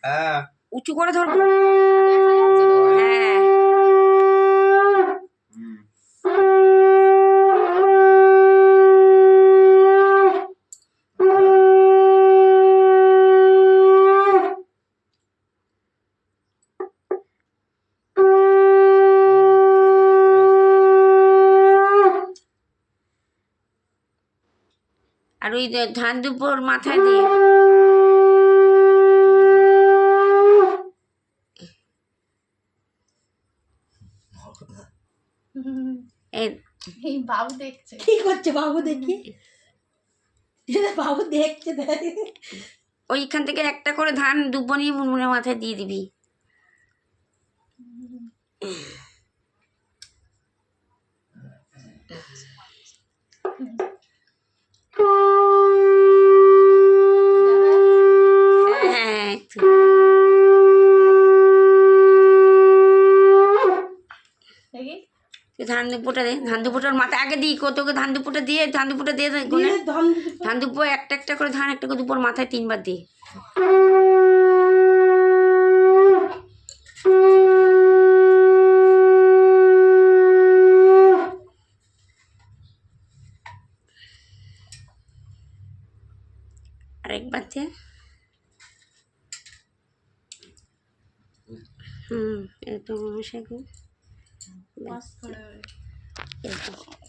হ্যাঁ উঁচু করে ধরবো। হ্যাঁ আর ওই ধান দুপুর মাথায় দিয়ে এই বাবু দেখছে কি করছে বাবু দেখি বাবু দেখছে ওইখান থেকে একটা করে ধান দুব্বো নিয়ে মুনমুনের মাথায় দিয়ে দিবি। হ্যাঁ দেখি ধান দুপুরটা দে, ধান দুপুরটার মাথায় আগে দিই তোকে ধান দুপুরটা দিয়ে ধান দুপুরটা দিয়ে ধান দুপুর একটা একটা করে ধান একটা করে দুপুর মাথায় 3 বার দিই। আরেকবার দে। এরকম মশাই এরকম